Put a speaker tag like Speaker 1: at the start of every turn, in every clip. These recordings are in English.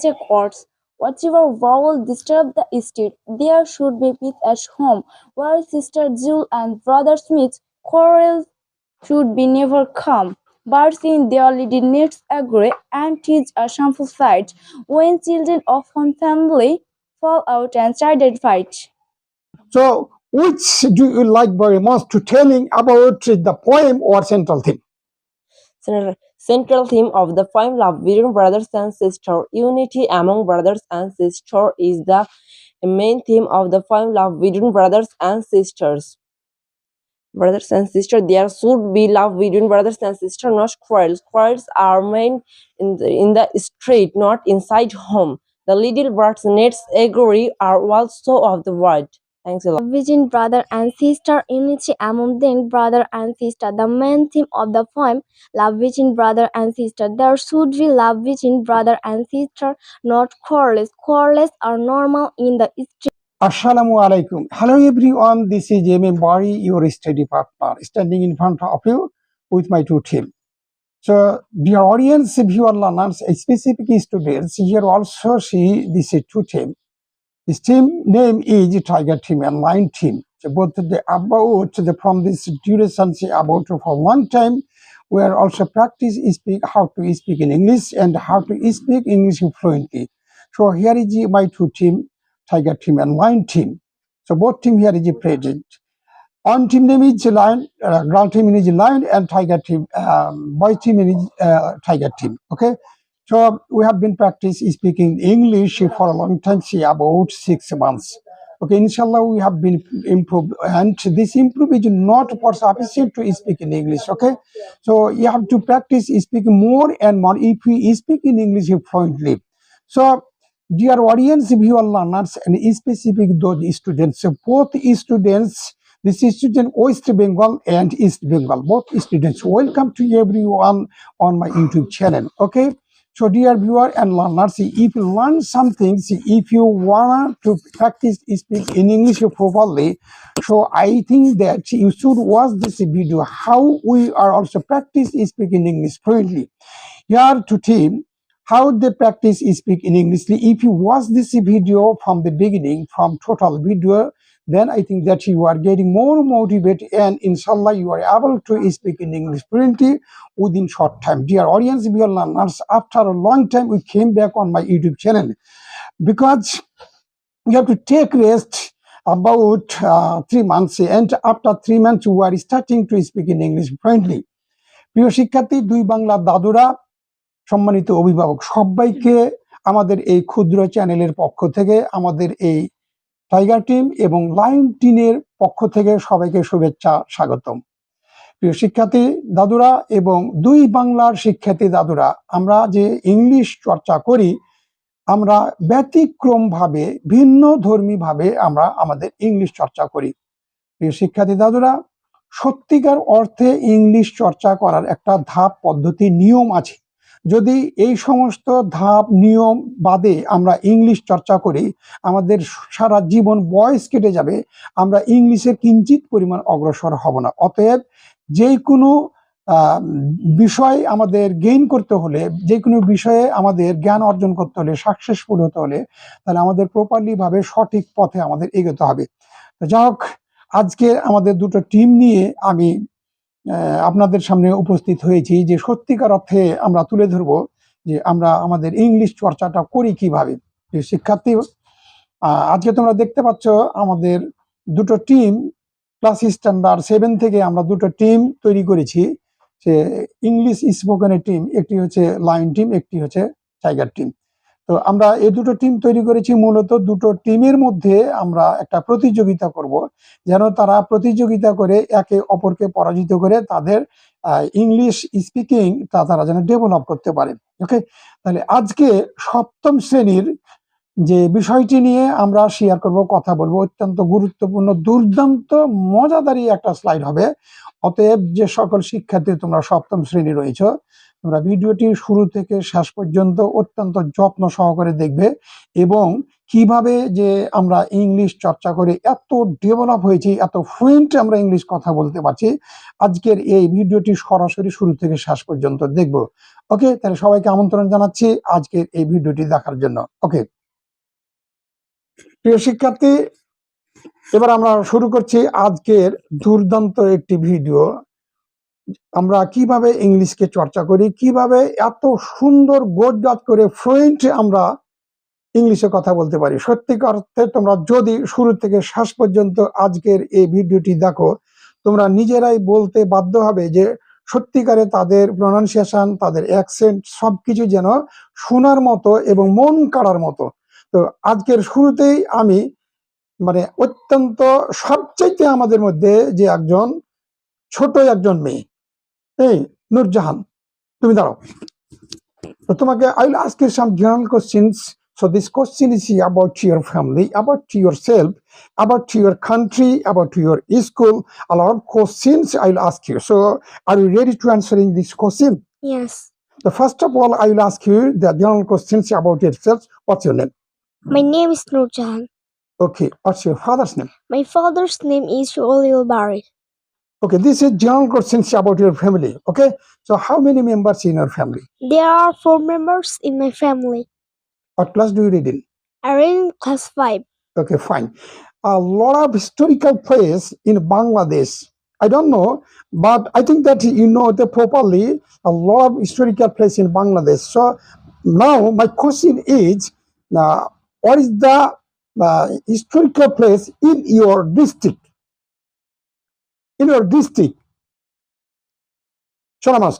Speaker 1: Courts. Whatever vowel disturb the estate, there should be peace at home. Where sister Jewel and brother Smith quarrel should be never come. Birds in their little nests agree and teach a shameful sight when children of one family fall out and children fight.
Speaker 2: So, which do you like very much to telling about the poem or central theme?
Speaker 3: Central theme of the poem love between brothers and sisters. Unity among brothers and sisters is the main theme of the poem love between brothers and sisters. Brothers and sisters, there should be love between brothers and sisters, not quarrels. Quarrels are made in the street, not inside home. The little birds' nets agree are also of the world. Thanks a lot.
Speaker 1: Love between brother and sister, unity among them, brother and sister. The main theme of the poem, love between brother and sister. There should be love between brother and sister, not quarrels. Quarrels are normal in the street.
Speaker 2: Assalamu alaikum. Hello everyone, this is MM Bari, your study partner, standing in front of you with my two team. So, dear audience, viewer learners, specific students, here also see this two team. This team name is Tiger Team and Lion Team. So both from this duration about for a long time, we are also practice how to speak in English and how to speak English fluently. So here is my two team, Tiger Team and Lion Team. So both team here is present. On team name is Lion, girl team is Lion, and Tiger Team, boy team is Tiger Team. Okay. So we have been practice speaking English for a long time, about 6 months. Okay, inshallah, we have been improved, and this improve is not for sufficient to speak in English. Okay, so you have to practice speaking more and more if we speak in English fluently. So, dear audience, viewer learners, and specific those students, both students. This is student West Bengal and East Bengal. Both students, welcome to everyone on my YouTube channel. Okay. So, dear viewer and learners, if you learn something, if you want to practice speak in English properly, so I think that you should watch this video, how we are also practice speaking English fluently. Here to team, how they practice speak in English. If you watch this video from the beginning, from total video, then I think that you are getting more motivated and inshallah you are able to speak in English fluently within short time. Dear audience, dear learners, after a long time we came back on my YouTube channel because we have to take rest about 3 months, and after 3 months we are starting to speak in English fluently. প্রিয় শিক্ষার্থী, দুই বাংলা দাদুরা, সম্মানিত অভিভাবক, সবাইকে আমাদের এই ক্ষুদ্র চ্যানেলের পক্ষ থেকে, আমাদের এই টাইগার টিম এবং লায়ন টিমের পক্ষ থেকে সবাইকে শুভেচ্ছা, স্বাগতম। প্রিয় শিক্ষার্থী দাদুরা এবং দুই বাংলার শিক্ষার্থী দাদুরা, আমরা যে ইংলিশ চর্চা করি, আমরা ব্যতিক্রমভাবে, ভিন্ন ধর্মীভাবে আমরা আমাদের ইংলিশ চর্চা করি। প্রিয় শিক্ষার্থী দাদুরা, সত্যিকার অর্থে ইংলিশ চর্চা করার একটা ধাপ পদ্ধতি নিয়ম আছে। যদি এই সমস্ত ধাপ নিয়ম বাদে আমরা ইংলিশ চর্চা করি, আমাদের সারা জীবন বয়স কেটে যাবে, আমরা ইংলিশের কিঞ্চিত পরিমাণ অগ্রসর হব না। অতএব যে কোনো বিষয় আমাদের গেইন করতে হলে, যে কোনো বিষয়ে আমাদের জ্ঞান অর্জন করতে হলে, সাকসেসফুল হতে হলে, তাহলে আমাদের প্রপারলি ভাবে সঠিক পথে আমাদের এগোতে হবে। তো যাই হোক, আজকে আমাদের দুটো টিম নিয়ে আমি আপনাদের সামনে উপস্থিত হয়েছি, যে সত্যিকার অর্থে আমরা তুলে ধরব যে আমরা আমাদের ইংলিশ চর্চাটা করি কিভাবে। শিক্ষার্থী, আজকে তোমরা দেখতে পাচ্ছ আমাদের দুটো টিম, ক্লাস স্ট্যান্ডার্ড 7 থেকে আমরা দুটো টিম তৈরি করেছি। যে ইংলিশ স্পোকেনের টিম, একটি হচ্ছে লায়ন টিম, একটি হচ্ছে টাইগার টিম। তো আমরা এই দুটো টিম তৈরি করেছি মূলত দুটো টিমের মধ্যে আমরা একটা প্রতিযোগিতা করব, যেন তারা প্রতিযোগিতা করে একে অপরকে পরাজিত করে তাদের ইংলিশ স্পিকিং তারা যেন ডেভেলপ করতে পারে। ওকে, তাহলে আজকে সপ্তম শ্রেণীর যে বিষয়টি নিয়ে আমরা শেয়ার করব, কথা বলবো, অত্যন্ত গুরুত্বপূর্ণ, দুর্দান্ত মজাদারি একটা স্লাইড হবে। অতএব যে সকল শিক্ষার্থী তোমরা সপ্তম শ্রেণী রয়েছ, তোমরা ভিডিওটি শুরু থেকে শেষ পর্যন্ত অত্যন্ত যত্ন সহকারে দেখবে এবং কিভাবে যে আমরা ইংলিশ চর্চা করে এত ডেভেলপ হয়েছি, এত ফ্লুয়েন্ট আমরা ইংলিশ কথা বলতে পারছি, আজকের এই ভিডিওটি সরাসরি শুরু থেকে শেষ পর্যন্ত দেখব। ওকে, তাহলে সবাইকে আমন্ত্রণ জানাচ্ছি আজকের এই ভিডিওটি দেখার জন্য। ওকে, প্রিয় শিক্ষার্থী, এবার আমরা শুরু করছি আজকের দুর্দান্ত একটি ভিডিও। আমরা কিভাবে ইংলিশকে চর্চা করি, কিভাবে এত সুন্দর গোছগাছ করে ফ্লুয়েন্ট আমরা ইংলিশে কথা বলতে পারি। সত্যিকার অর্থে তোমরা যদি শুরু থেকে শেষ পর্যন্ত আজকের এই ভিডিওটি দেখো, তোমরা নিজেরাই বলতে বাধ্য হবে যে সত্যিকারে তাদের প্রনাউন্সিয়েশন, তাদের অ্যাকসেন্ট সবকিছু যেন শোনার মতো এবং মন কাড়ার মতো। তো আজকের শুরুতেই আমি অত্যন্ত সবচাইতে আমাদের মধ্যে যে একজন ছোট একজন মেয়ে, এই নূরজাহান, তুমি দাঁড়াও। তো তোমাকে I will ask you some general questions. So this question is about your family, about yourself, about your country, about your school. A lot of questions I will ask you. So are you ready to answering this question?
Speaker 1: Yes.
Speaker 2: The first of all, I will ask you the general questions about yourself. What's your name?
Speaker 1: My name is Nurjahan.
Speaker 2: Okay. What's your father's name?
Speaker 1: My father's name is Olil Bari.
Speaker 2: Okay. This is general questions about your family. Okay. So how many members in your family?
Speaker 1: There are 4 members in my family.
Speaker 2: What class do you read in?
Speaker 1: I read in class 5.
Speaker 2: Okay, fine. A lot of historical place in Bangladesh. I don't know, but I think that you know it properly. A lot of historical place in Bangladesh. So now my question is, what is the historical place in your district? In your district, Sonamas.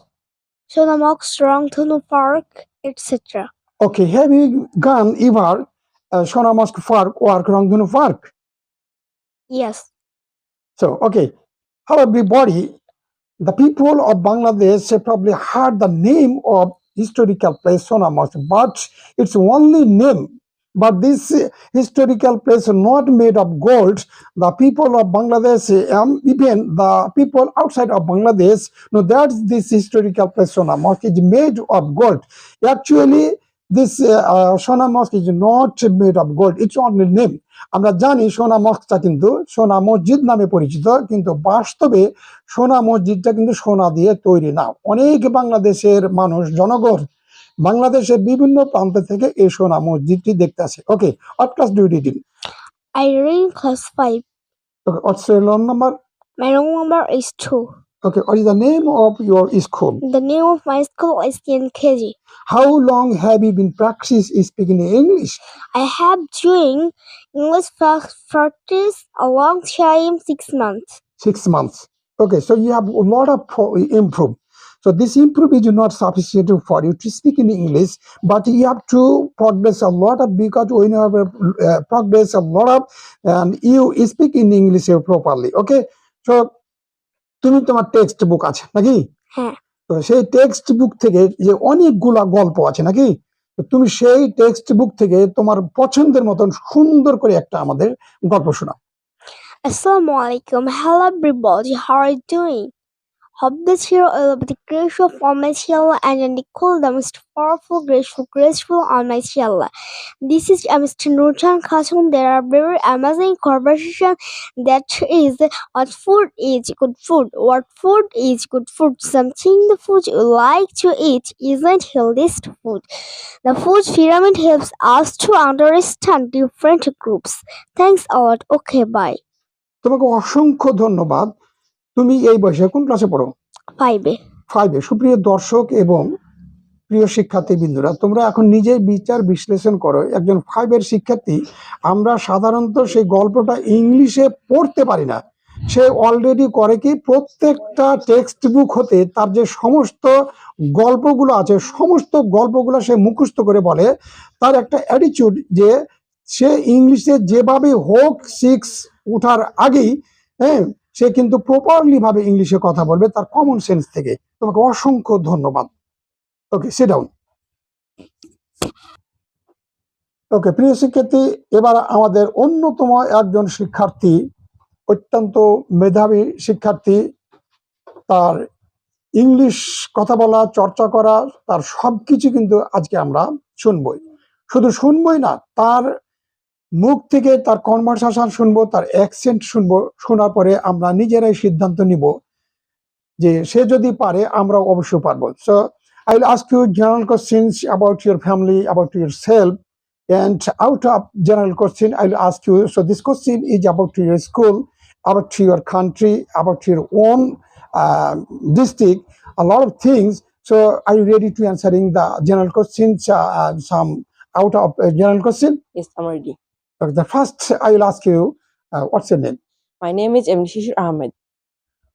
Speaker 1: Sonamox, Rangthunu Park, etc.
Speaker 2: Okay, have you gone ever Sonamas Park or Rangthunu Park?
Speaker 1: Yes.
Speaker 2: So, okay, how everybody, the people of Bangladesh probably heard the name of historical place Sonamas, but it's only name. But this historical place is not made of gold. The people of Bangladesh, even the people outside of Bangladesh, know that this historical place Sona Mosque is made of gold. Actually, this Sona Mosque is not made of gold. It's only name. আমরা জানি সোনা মস্কটা কিন্তু সোনা মসজিদ নামে পরিচিত, কিন্তু বাস্তবে সোনা মসজিদটা কিন্তু সোনা দিয়ে তৈরি না। অনেক বাংলাদেশের মানুষ, জনগণ বাংলাদেশের বিভিন্ন প্রান্ত থেকে এই সোনা মসজিদটি দেখতে আসে। ওকে, what class do you read in?
Speaker 1: I read in class 5.
Speaker 2: Okay, what's your roll number?
Speaker 1: My roll number is 2.
Speaker 2: Okay, what is the name of your school?
Speaker 1: The name of my school is KNKG.
Speaker 2: How long have you been practice speaking English?
Speaker 1: I have doing English practice a long time, 6 months.
Speaker 2: 6 months. Okay, so you have a lot of improve. So this improve is not sufficient for you to speak in English, but you have to progress a lot of, because when you have progress a lot of, and you speak in English properly. Okay, so তুমি তোমার text book আছে নাকি?
Speaker 1: হ্যাঁ।
Speaker 2: তো সেই text book থেকে যে অনেকগুলা গল্প আছে নাকি, তো তুমি সেই টেক্সট বুক থেকে তোমার পছন্দের মতন সুন্দর করে একটা আমাদের গল্প শোনাও।
Speaker 1: Assalamu alaikum. Hello everybody. How are you doing? Hope this hero will be the grace of Almighty Allah and the cool, the most powerful, graceful Almighty Allah. This is Mr. Nurjan Khatun. There are very amazing conversation that is what food is good food. What food is good food? Something the food you like to eat isn't healthiest food. The food pyramid helps us to understand different groups. Thanks a lot. Okay, bye.
Speaker 2: তোমাকে অসংখ্য ধন্যবাদ। তুমি এই বয়সে কোন ক্লাসে পড়ো?
Speaker 1: 5.
Speaker 2: 5-এ। সুপ্রিয় দর্শক এবং প্রিয় শিক্ষার্থী বিন্দুরা, তোমরা এখন নিজে বিচার বিশ্লেষণ করো। একজন 5-এর শিক্ষার্থী, আমরা সাধারণত সেই গল্পটা ইংলিশে পড়তে পারি না, সে অলরেডি করে কি, প্রত্যেকটা টেক্সট বুক হতে তার যে সমস্ত গল্পগুলো আছে সমস্ত গল্পগুলো সে মুখস্থ করে বলে। তার একটা অ্যাটিটিউড যে সে ইংলিশে যেভাবে হোক 6 ওঠার আগেই সে কিন্তু প্রপারলি ভাবে ইংলিশে কথা বলবে, তার কমন সেন্স থেকে। তোমাকে অসংখ্য ধন্যবাদ। ওকে, সিট ডাউন। ওকে, প্রিয় শিক্ষার্থী, এবার আমাদের অন্যতম একজন শিক্ষার্থী, অত্যন্ত মেধাবী শিক্ষার্থী, তার ইংলিশ কথা বলা, চর্চা করা, তার সবকিছু কিন্তু আজকে আমরা শুনবই। শুধু শুনবই না, তার মুখ থেকে তার কনভারসেশন শুনবো, তার অ্যাকসেন্ট শুনবো, শোনার পরে আমরা নিজেরাই সিদ্ধান্ত নিব যে সে যদি পারে আমরা অবশ্যই পারবো। So I will ask you general questions about your family, about yourself, and out of general question I will ask you, so this question is about to your school, about to your country, about your own district, a lot of things. So are you ready to answering the general questions, some out of general question?
Speaker 3: Yes, I'm ready.
Speaker 2: Okay, the first I will ask you, what's your name?
Speaker 3: My name is Ibn Shishir Ahmed.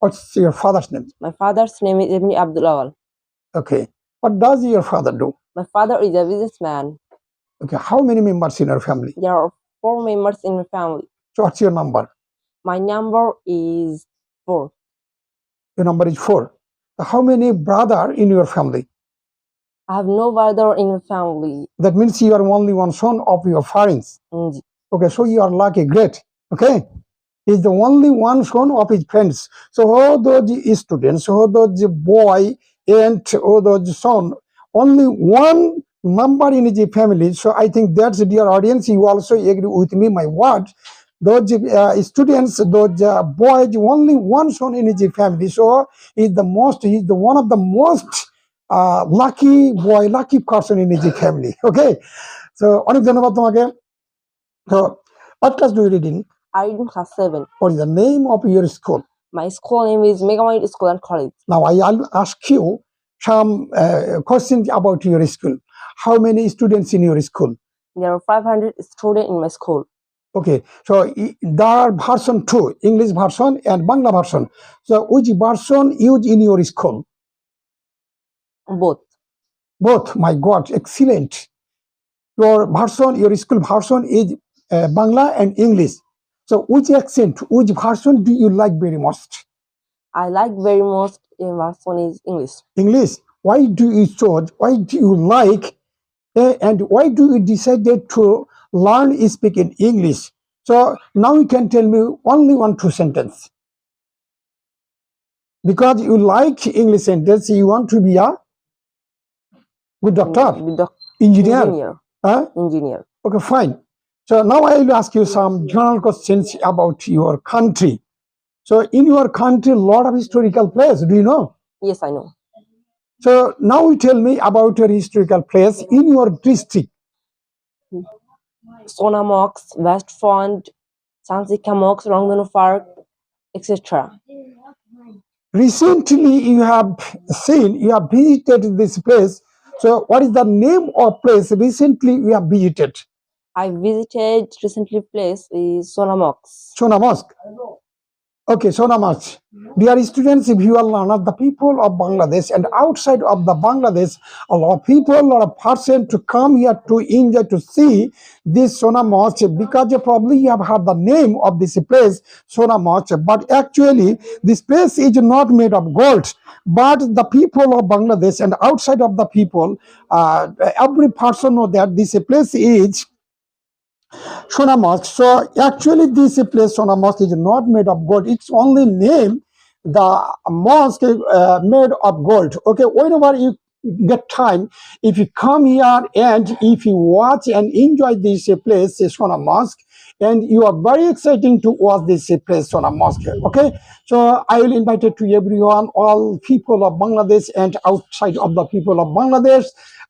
Speaker 2: What's your father's name?
Speaker 3: My father's name is Ibn Abdul Awal.
Speaker 2: Okay, what does your father do?
Speaker 3: My father is a businessman.
Speaker 2: Okay, how many members in your family?
Speaker 3: There are 4 members in my family.
Speaker 2: So what's your number?
Speaker 3: My number is 4.
Speaker 2: Your number is 4. So how many brother in your family?
Speaker 3: I have no brother in my family.
Speaker 2: That means you are only one son of your parents.
Speaker 3: Mm,
Speaker 2: Okay, so you are lucky, great. Okay, he's the only one son of his friends. So all those students, all those boy and all those son, only one number in his family. So I think that's, dear audience, you also agree with me, my word. Those students, those boys, only one son in his family. So he's the one of the most lucky boy, lucky person in his family. Okay, so অনেক ধন্যবাদ তোমাকে। So what class do you read in?
Speaker 3: I read in class 7.
Speaker 2: What is the name of your school?
Speaker 3: My school name is Megamite School and College.
Speaker 2: Now I'll ask you some questions about your school. How many students in your school?
Speaker 3: There are 500 students in my school.
Speaker 2: Okay, so there are version 2, English version and Bangla version. So which version used in your school?
Speaker 3: Both.
Speaker 2: Both. My God, excellent. Your version, your school version is Bangla and English. So which accent, which version do you like very most?
Speaker 3: I like very most in version is English.
Speaker 2: English. Why do you choose? Why do you like? And why do you decided to learn speaking English? So now you can tell me only 1-2 sentence. Because you like English sentence, you want to be a good doctor, engineer. Huh?
Speaker 3: Engineer.
Speaker 2: Okay, fine. So now I will ask you some general questions about your country. So in your country, a lot of historical places. Do you know?
Speaker 3: Yes, I know.
Speaker 2: So now you tell me about your historical place in your district.
Speaker 3: Sona Mox, West Front, Sansika Mox, Rangdanu Park, etc.
Speaker 2: Recently, you have visited this place. So what is the name of place recently you have visited?
Speaker 3: I visited recently place is Sona Mox.
Speaker 2: Sona Mosque. Okay, Sona Mosque. Dear students, if you are learners, the people of Bangladesh and outside of the Bangladesh, a lot of people, a lot of person to come here to enjoy, to see this Sona Mosque, because probably you have heard the name of this place, Sona Mosque. But actually, this place is not made of gold. But the people of Bangladesh and outside of the people, every person know that this place is Sona Mosque. So actually this place Sona Mosque is not made of gold. It's only name the mosque made of gold. Okay, whenever you get time, if you come here and if you watch and enjoy this place Sona Mosque, and you are very exciting to watch this place Sona Mosque. Okay, so I will invite it to everyone, all people of Bangladesh and outside of the people of Bangladesh,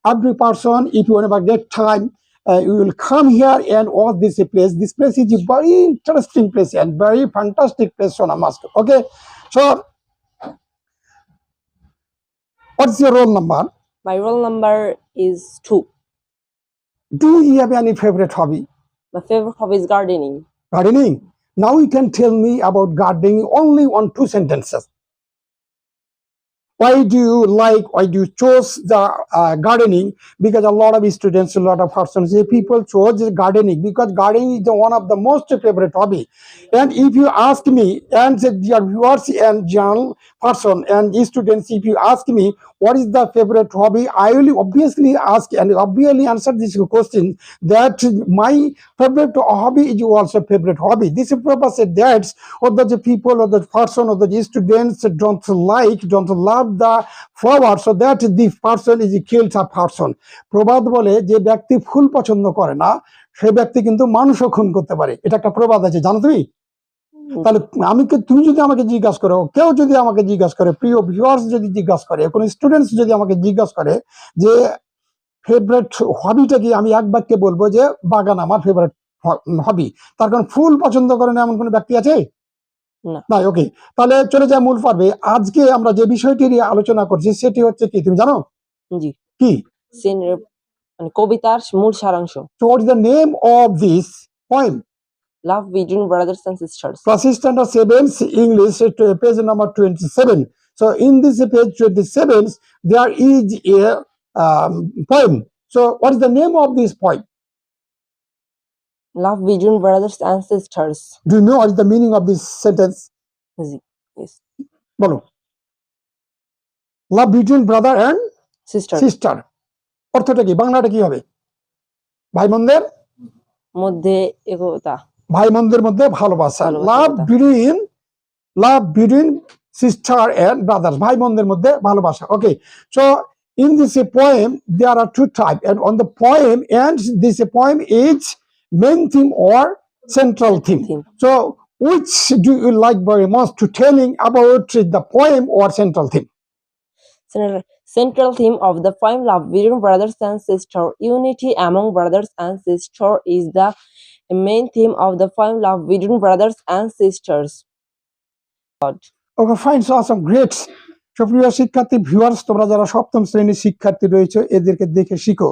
Speaker 2: every person, if you ever get time, you will come here and watch this place. This place is a very interesting place and very fantastic place, Sona Mosque. Okay, so what's your roll number?
Speaker 3: My roll number is 2.
Speaker 2: Do you have any favorite hobby?
Speaker 3: My favorite hobby is gardening.
Speaker 2: Gardening. Now you can tell me about gardening only 1-2 sentences. Why do you choose the gardening? Because a lot of students, a lot of persons, people chose gardening because gardening is one of the most favorite hobby. And if you ask me, and your viewers and general person and students, if you ask me what is the favorite hobby, I will obviously ask and obviously answer this question that my favorite hobby is also favorite hobby. This purpose that or the people or the person or the students don't love the flower, so that the person is killed a person. প্রবাদ বলে যে ব্যক্তি ফুল পছন্দ করে না সে ব্যক্তি কিন্তু মানুষও খুন করতে পারে। এটা একটা প্রবাদ আছে, জানো তুমি? তাহলে তুমি যদি আমাকে জিজ্ঞাসা করো, কেউ যদি আমাকে জিজ্ঞাসা করে, প্রিয় ভিউয়ার্স যদি জিজ্ঞাসা করে, কোন স্টুডেন্টস যদি আমাকে জিজ্ঞাসা করে যে ফেভারিট হবিটা কি, আমি এক বাক্যে বলবো যে বাগান আমার ফেভারিট হবি। তার কারণ ফুল পছন্দ করে না এমন কোন ব্যক্তি আছে?
Speaker 3: না।
Speaker 2: নাই। ওকে, তাহলে চলে যায় মূল পর্বে। আজকে আমরা যে বিষয়টি নিয়ে আলোচনা করছি সেটি হচ্ছে কি, তুমি জানো
Speaker 3: জি,
Speaker 2: কি?
Speaker 3: কবিতার মূল সারাংশ।
Speaker 2: So what is the name of this poem?
Speaker 3: Love between brothers and sisters.
Speaker 2: Class standard 7 English, page number 27. So in this page 27 there is a poem. So what is the name of this poem?
Speaker 3: Love between brothers and sisters.
Speaker 2: Do you know what is the meaning of this sentence?
Speaker 3: Yes.
Speaker 2: বলো। Love between brother and sister অর্থটা কি, বাংলাটা কি হবে? ভাই বোনদের
Speaker 3: মধ্যে একতা,
Speaker 2: ভাই বোনদের মধ্যে ভালোবাসা। লাভ বিটুইন সিস্টার এন্ড ব্রাদার্স, ভাই বোনদের মধ্যে ভালোবাসা। ওকে, so in this poem there are two types, and on the poem and this poem is main theme or central theme. So which do you like very much to telling about the poem or central theme?
Speaker 3: Central theme of the poem Love between brothers and sisters. Unity among brothers and sisters is the main theme of the poem Love between brothers and sisters.
Speaker 2: Okay, fine, so awesome, great. সুপ্রিয় শিক্ষার্থী viewers, তোমরা যারা সপ্তম শ্রেণীর শিক্ষার্থী রয়েছে এদেরকে দেখে শিখো।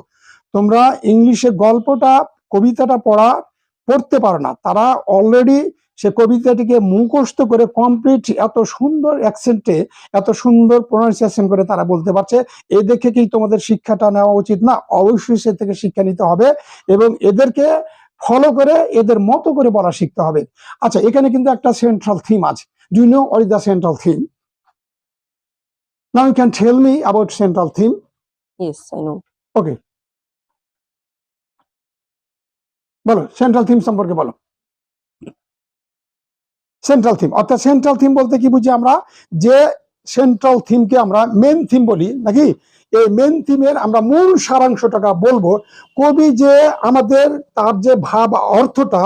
Speaker 2: তোমরা ইংলিশে গল্পটা কবিতাটা পড়তে পারো না, তারা অলরেডি সে কবিতাটিকে মুখস্থ করে কমপ্লিট এত সুন্দর অ্যাকসেন্টে এত সুন্দর প্রোনাউন্সিয়েশন করে তারা বলতে পারছে। এই দেখে কি তোমাদের শিক্ষাটা নেওয়া উচিত না? অবশ্যই সে থেকে শিক্ষা নিতে হবে এবং এদেরকে ফলো করে এদের মতো করে বলা শিখতে হবে। আচ্ছা, এখানে কিন্তু একটা সেন্ট্রাল থিম আছে। Do you know what is the central theme? Now you can tell me about central theme.
Speaker 3: Yes, I know.
Speaker 2: Okay. বলো, সেন্ট্রাল থিম সম্পর্কে বলো। সেন্ট্রাল থিম অর্থাৎ সেন্ট্রাল থিম বলতে কি বুঝি আমরা? যে সেন্ট্রাল থিমকে আমরা মেন থিম বলি নাকি? এই মেন থিমের আমরা মূল সারাংশটা বলবো। কবি যে আমাদের তার যে ভাব অর্থটা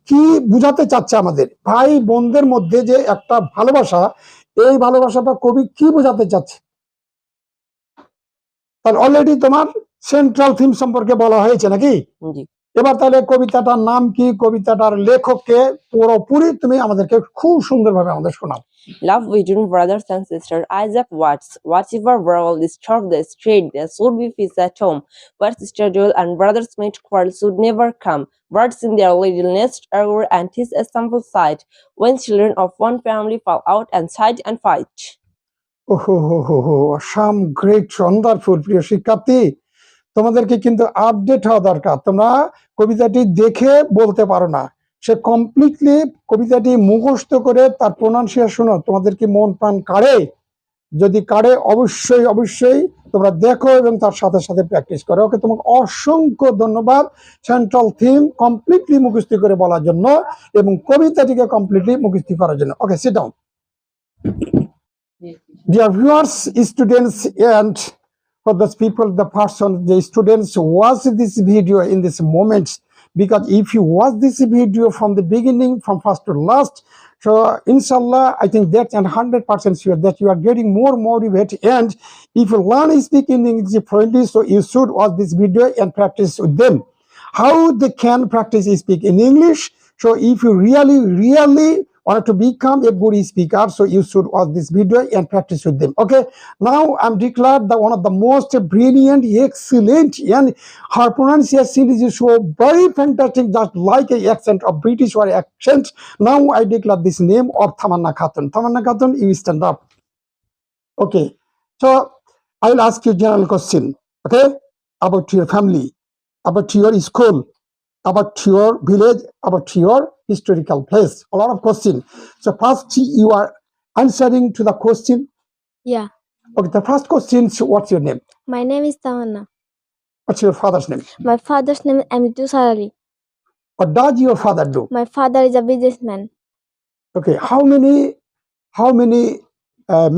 Speaker 2: কি বুঝাতে চাচ্ছে, আমাদের ভাই বোনদের মধ্যে যে একটা ভালোবাসা, এই ভালোবাসাটা কবি কি বোঝাতে চাচ্ছে? তাহলে অলরেডি তোমার সেন্ট্রাল থিম সম্পর্কে বলা হয়েছে নাকি? এবার তাহলে কবিতাটার নাম কি, কবিতাটার লেখককে পুরোপুরি তুমি আমাদেরকে খুব সুন্দরভাবে আমাদের শোনাও।
Speaker 3: Love between brothers and sisters. Isaac Watts. Whatever world disturbs the street, there should be peace at home. Where sister dwell and brothers meet, quarrel should never come. Birds in their little nest argue, and 'tis a simple sight when children of one family fall out and side and fight.
Speaker 2: Some great, wonderful. প্রিয় শিক্ষার্থী, তোমাদেরকে কিন্তু update হওয়া দরকার। তোমরা কবিতাটি দেখে বলতে পারো না, সে কমপ্লিটলি কবিতাটি মুখস্থ করে তার প্রোনাউন্সিয়েশন তোমাদের কি মন প্রাণ কাড়ে? যদি কাড়ে অবশ্যই অবশ্যই তোমরা দেখো এবং তার সাথে সাথে প্র্যাকটিস করো। ওকে, তোমাকে অসংখ্য ধন্যবাদ সেন্ট্রাল থিম কমপ্লিটলি মুখস্থ করে বলার জন্য এবং কবিতাটিকে কমপ্লিটলি মুখস্থ করার জন্য। Okay, sit down. Dear viewers, students, and for those people, the students watch this video in this moment, because if you watch this video from the beginning, from first to last, so inshallah I think that's 100% sure that you are getting more motivated, and if you learn speaking English fluently, so you should watch this video and practice with them how they can practice speak in English. So if you really want to become a good speaker, so you should watch this video and practice with them. Okay, now I'm declared the one of the most brilliant, excellent, and her pronunciation is so very fantastic, just like a accent of British or accent. Now I declare this name of Tamanna Khatun. Tamanna Khatun, you stand up. Okay, so I will ask you general question, okay, about your family, about your school, about your village, about your historical place. A lot of questions. So first you are answering to the question.
Speaker 1: Yeah.
Speaker 2: Okay, the first question, what's your name?
Speaker 1: My name is Tamanna.
Speaker 2: What's your father's name?
Speaker 1: My father's name is Amitu Sarali.
Speaker 2: What does your father do?
Speaker 1: My father is a businessman.
Speaker 2: Okay, how many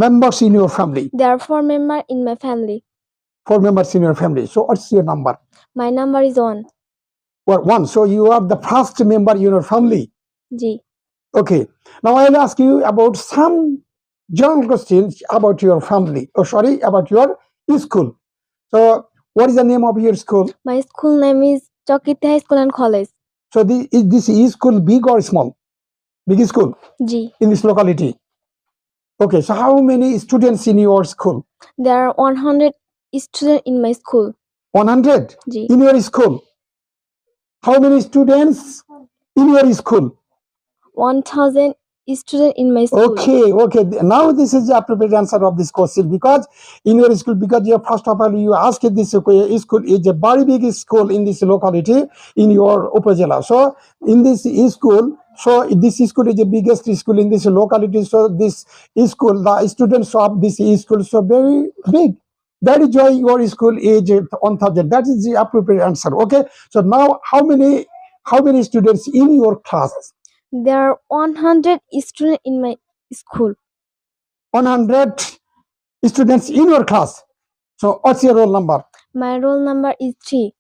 Speaker 2: members in your family?
Speaker 1: There are 4 members in my family.
Speaker 2: 4 members in your family. So what's your number?
Speaker 1: My number is 1.
Speaker 2: Or one. So you are the first member in your family.
Speaker 1: Ji.
Speaker 2: Okay. Now I'll ask you about some general questions about your family. Oh, sorry, about your school. So what is the name of your school?
Speaker 1: My school name is Chokiti High School and College.
Speaker 2: So is this school big or small? Big school
Speaker 1: Ji.
Speaker 2: in this locality. Okay. So how many students in your school?
Speaker 1: There are 100 students in my school.
Speaker 2: 100
Speaker 1: Ji.
Speaker 2: in your school. How many students in your school?
Speaker 1: 1000 students in my school.
Speaker 2: Okay. Now this is the appropriate answer of this question, because in your school, because you first of all you asked this school is a very big school in this locality in your Upazila. So in this school, so this school is the biggest school in this locality. So this school, the students of this school, so very big. That is why your school is 1000. That is the appropriate answer. Okay. So now how many students in your class?
Speaker 1: There are 100 students in my school.
Speaker 2: 100 students in your class. So what's your roll number?
Speaker 1: My roll number is 3.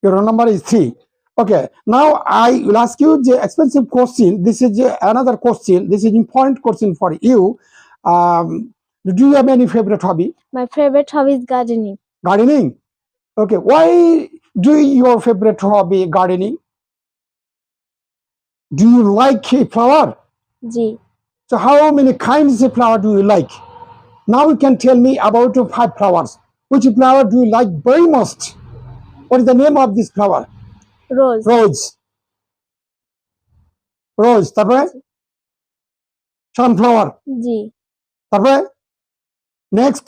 Speaker 2: Your roll number is 3. Okay. Now I will ask you the expensive question. This is another question. This is important question for you. Do you have any favorite hobby?
Speaker 1: My favorite hobby is gardening.
Speaker 2: Gardening. Okay. Why do your favorite hobby gardening? Do you like flower?
Speaker 1: Ji.
Speaker 2: So how many kinds of flower do you like? Now you can tell me about 5 flowers. Which flower do you like very most? What is the name of this flower?
Speaker 1: Rose.
Speaker 2: Rose. তারপরে sunflower.
Speaker 1: Ji.
Speaker 2: তারপরে next.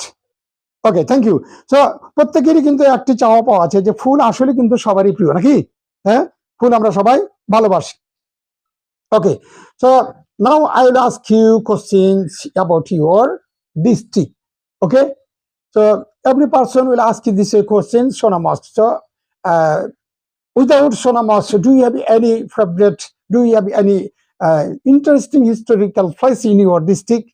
Speaker 2: Okay, thank you. So প্রত্যেকেরই কিন্তু একটি চাওয়া পাওয়া আছে যে ফুল আসলে কিন্তু সবারই প্রিয় নাকি? হ্যাঁ, ফুল আমরা সবাই ভালোবাসি। Okay, so now I will ask you questions about your district. Okay, so every person will ask you this question, Sona Mosque. So without Sona Mosque, do you have any favorite? Do you have any interesting historical place in your district?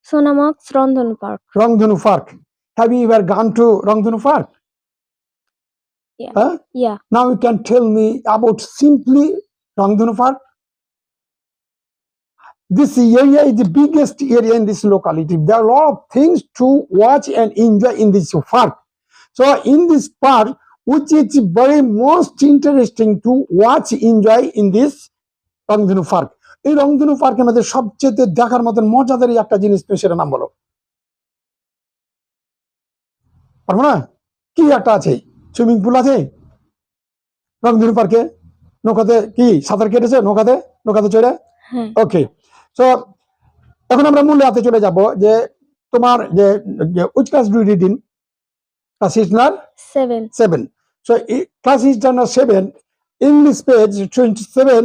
Speaker 1: Sona Mosque, Rangdhanu Park.
Speaker 2: Rangdhanu Park. Have you ever gone to Rangdhanu Park?
Speaker 1: Yeah.
Speaker 2: Huh?
Speaker 1: Yeah.
Speaker 2: Now you can tell me about simply Rangdhanu Park. This area is the biggest area in this locality. There are a lot of things to watch and enjoy in this park. So in this park, which is very most interesting to watch, enjoy in this Rangdhanu Park. এই রংধনু পার্কের মধ্যে সবচেয়ে দেখার মতন মজাদার একটা জিনিস তুমি সেটা নাম বলো। পারবো না? কি একটা আছে? সুইমিং পুল আছে রংধনু পার্কে? নৌকাতে কি সাঁতার কেটেছে? নৌকাতে চড়ে?
Speaker 1: হ্যাঁ।
Speaker 2: ওকে। সো এখন আমরা মূল হাতে চলে যাব যে তোমার যে which class do you read in? Class is number 7. So class is number 7. English page 27.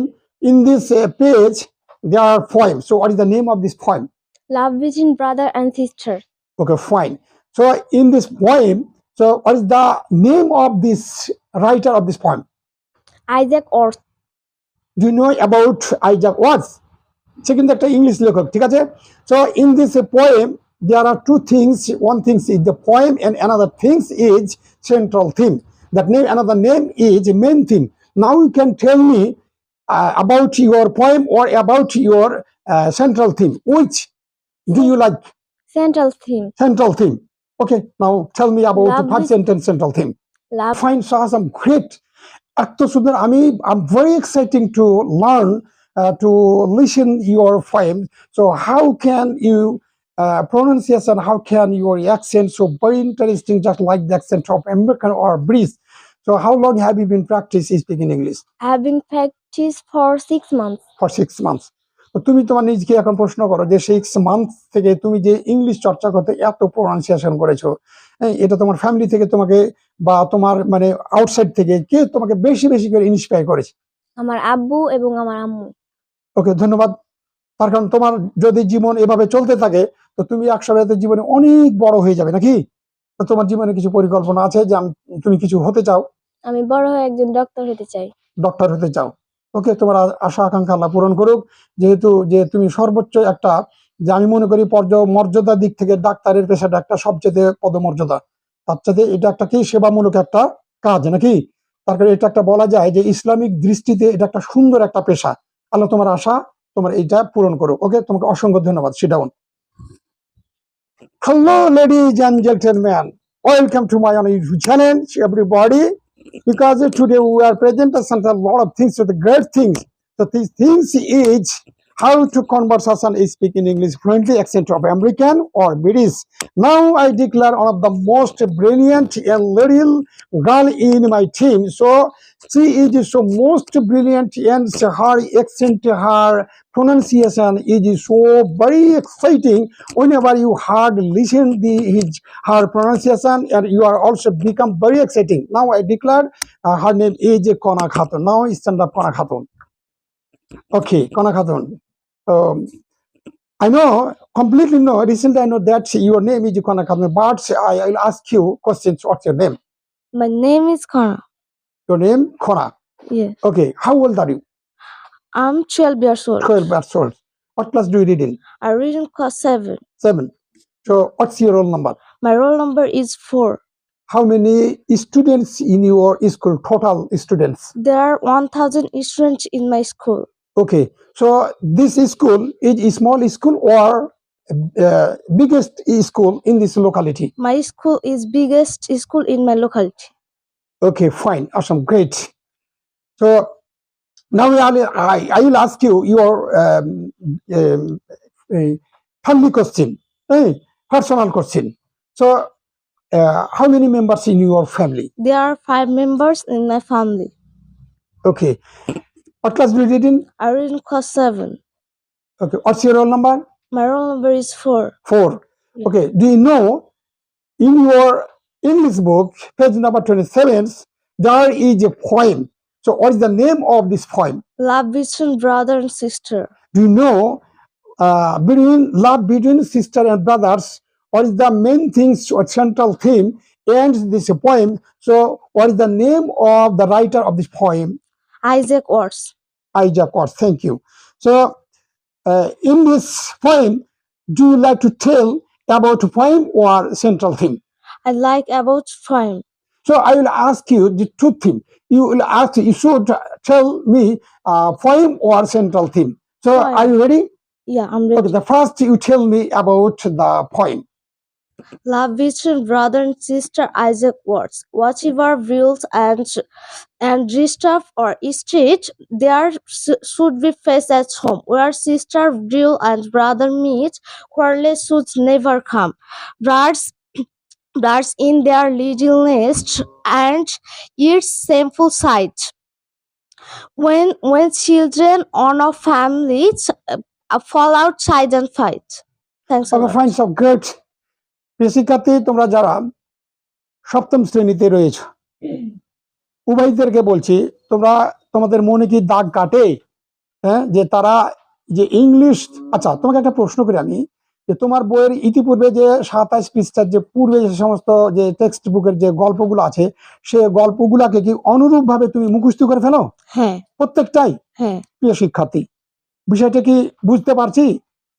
Speaker 2: In this page there are poems. So what is the name of this poem?
Speaker 1: Love between brother and sister.
Speaker 2: Okay, fine. So in this poem, so what is the name of this writer of this poem?
Speaker 1: Isaac Watts.
Speaker 2: Do you know about Isaac Watts? Second, একটা English লেখক, ঠিক আছে? So in this poem there are 2 things. One thing is the poem and another thing is central theme. That name, another name is main theme. Now you can tell me about your poem or about your central theme. Which do you like?
Speaker 1: Central theme.
Speaker 2: Central theme. Okay, now tell me about the
Speaker 1: Love
Speaker 2: 5
Speaker 1: this-
Speaker 2: sentence central theme.
Speaker 1: Love.
Speaker 2: Find some great. এত সুন্দর, I'm very exciting to learn, to listen your poem. So how can you pronunciation? How can your accent so very interesting, just like the accent of American or British? So how long have you been practicing speaking English?
Speaker 1: I have been practiced for 6 months.
Speaker 2: For 6 months. তো তুমি তোমার নিজেকে এখন প্রশ্ন করো যে 6 month থেকে তুমি যে ইংলিশ চর্চা করতে এত প্রনাউন্সিয়েশন করেছো, এটা তোমার ফ্যামিলি থেকে তোমাকে বা তোমার মানে আউটসাইড থেকে কে তোমাকে বেশি করে ইন্সপায়ার করেছে?
Speaker 1: আমার আব্বু এবং আমার আম্মু।
Speaker 2: ওকে, ধন্যবাদ। তার কারণ তোমার যদি জীবন এভাবে চলতে থাকে তো তুমি একসময় জীবনে অনেক বড় হয়ে যাবে নাকি? তো তোমার জীবনে কিছু পরিকল্পনা আছে যে তুমি কিছু হতে চাও?
Speaker 1: আমি বড় হয়ে একজন ডক্টর হতে চাই।
Speaker 2: ডক্টর হতে চাও। ওকে, তোমার আশা আকাঙ্ক্ষা আল্লাহ পূরণ করুক। যেহেতু যে তুমি সর্বোচ্চ একটা, যে আমি মনে করি মর্যাদার দিক থেকে ডাক্তারের পেশাটা একটা সবচেয়ে পদমর্যাদা, তার সাথে এটা একটা কি সেবামূলক একটা কাজ নাকি? তারপরে এটা একটা বলা যায় যে ইসলামিক দৃষ্টিতে এটা একটা সুন্দর একটা পেশা। আল্লাহ তোমার আশা তোমার এইটা পূরণ করো। ওকে, তোমাকে অসংখ্য ধন্যবাদ। Seat down. Hello, ladies and gentlemen. Welcome to my YouTube channel, everybody. Because today we are presenting a lot of things, so the great things. So these things is how to conversation is speaking English fluently, accent of American or British. Now I declare one of the most brilliant and little girl in my team. So she is so most brilliant and her accent, her pronunciation is so very exciting. Whenever you heard listen her pronunciation, and you are also become very exciting. Now I declare her name is Kona Khatun. Now stand up, Kona Khatun. Okay, Kona Khatun. I know, completely know, recently I know that your name is Kona Khatun, but I will ask you questions. What's your name?
Speaker 1: My name is Kona.
Speaker 2: Your name, Kona.
Speaker 1: Yes.
Speaker 2: Okay, how old are you?
Speaker 1: I'm 12 years old.
Speaker 2: 12 years old. What class do you read in?
Speaker 1: I read in class 7.
Speaker 2: 7. So what's your roll number?
Speaker 1: My roll number is 4.
Speaker 2: How many students in your school, total students?
Speaker 1: There are 1000 students in my school.
Speaker 2: Okay, so this school is a small school or biggest school in this locality?
Speaker 1: My school is biggest school in my locality.
Speaker 2: Okay, fine, awesome, great. So now I will ask you your family question, personal question. So how many members in your family?
Speaker 1: There are 5 members in my family.
Speaker 2: Okay, what class do you read in?
Speaker 1: I read in class 7.
Speaker 2: Okay, what's your roll number?
Speaker 1: My roll number is 4.
Speaker 2: 4.
Speaker 1: Yeah.
Speaker 2: Okay, do you know in your English book, page number 27, there is a poem. So what is the name of this poem?
Speaker 1: Love between brother and sister.
Speaker 2: Do you know between love between sister and brothers, what is the main things or central theme and this poem? So what is the name of the writer of this poem?
Speaker 1: Isaac Watts.
Speaker 2: Isaac Watts, thank you. So in this poem, do you like to tell about poem or central theme?
Speaker 1: I like about poem.
Speaker 2: So I will ask you the two theme. You should tell me poem or central theme. So
Speaker 1: Poem.
Speaker 2: are you ready?
Speaker 1: Yeah, I'm ready.
Speaker 2: Okay, the first you tell me about the poem.
Speaker 1: Love between brother and sister Isaac Watts. Whatever rules and distuff or street, there should be face at home. Where sister drill and brother meet, quarrels should never come. Birds in their little nest and its shameful sight. When children on our families fall outside and fight. Thanks a
Speaker 2: Okay,
Speaker 1: lot.
Speaker 2: fine, so great. বেসিকাতে তোমরা যারা সপ্তম শ্রেণীতে রয়েছে উভয়দেরকে বলছি, তোমরা তোমাদের মনে কি দাগ কাটে যে তারা যে ইংলিশ, আচ্ছা তোমাকে একটা প্রশ্ন করি আমি, যে তোমার বইয়ের ইতিপূর্বে যে 27 পৃষ্ঠার যে পূর্বে যে সমস্ত যে টেক্সট বুকের যে গল্পগুলো আছে, সে গল্পগুলাকে কি অনুরূপভাবে তুমি মুখস্থ করে ফেলো?
Speaker 1: হ্যাঁ।
Speaker 2: প্রত্যেকটাই?
Speaker 1: হ্যাঁ।
Speaker 2: প্রিয় শিক্ষার্থী, বিষয়টা কি বুঝতে পারছি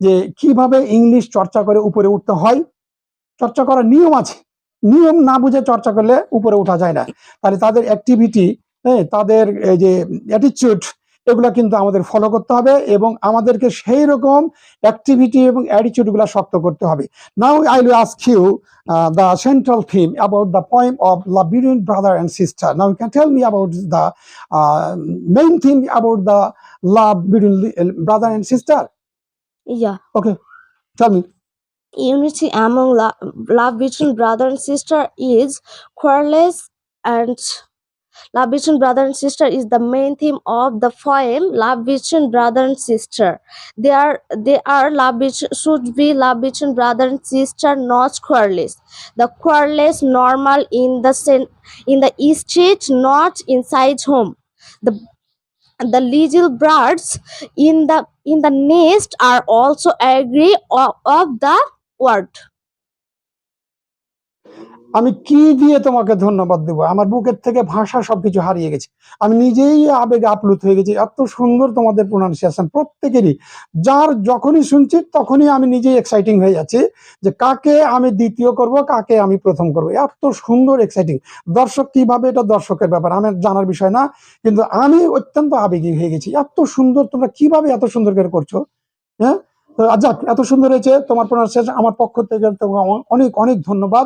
Speaker 2: যে কিভাবে ইংলিশ চর্চা করে উপরে উঠতে হয়? চর্চা করার নিয়ম আছে, নিয়ম না বুঝে চর্চা করলে উপরে ওঠা যায় না। তাহলে তাদের অ্যাক্টিভিটি, তাদের যে অ্যাটিটিউড, এগুলো কিন্তু আমাদের ফলো করতে হবে এবং আমাদেরকে সেই রকম অ্যাক্টিভিটি এবং অ্যাটিটিউডগুলো শক্ত করতে হবে। Now I will ask you the central theme about the poem of love between brother and sister. Now you can tell me about the main theme about the love between brother and sister.
Speaker 1: Yeah.
Speaker 2: Okay, tell me.
Speaker 1: Unity among love between brother and sister is quarreless, and love between brother and sister is the main theme of the poem Love Between Brother and Sister. They are should be love between brother and sister, not quarreless. The quarreless normal in the street, not inside home. The little birds in the nest are also agree of the word.
Speaker 2: আমি কি দিয়ে তোমাকে ধন্যবাদ দেবো? আমার বুকের থেকে ভাষা সবকিছু হারিয়ে গেছে। আমি নিজেই আবেগে আপ্লুত হয়ে গেছি। এত সুন্দর তোমাদের প্রোনাউন্সিয়েশন প্রত্যেকেরই। যার যখনই শুনছি তখনই আমি নিজেই এক্সাইটিং হয়ে যাচ্ছি যে কাকে আমি দ্বিতীয় করব, কাকে আমি প্রথম করব। এত সুন্দর এক্সাইটিং। দর্শক কিভাবে, এটা দর্শকের ব্যাপার, আমার জানার বিষয় না, কিন্তু আমি অত্যন্ত আবেগী হয়ে গেছি। এত সুন্দর, তোমরা কিভাবে এত সুন্দর করে করছো? হ্যাঁ, তো যাক, এত সুন্দর হয়েছে তোমার প্রোনাউন্সিয়েশন। আমার পক্ষ থেকে তোমাকে অনেক অনেক ধন্যবাদ।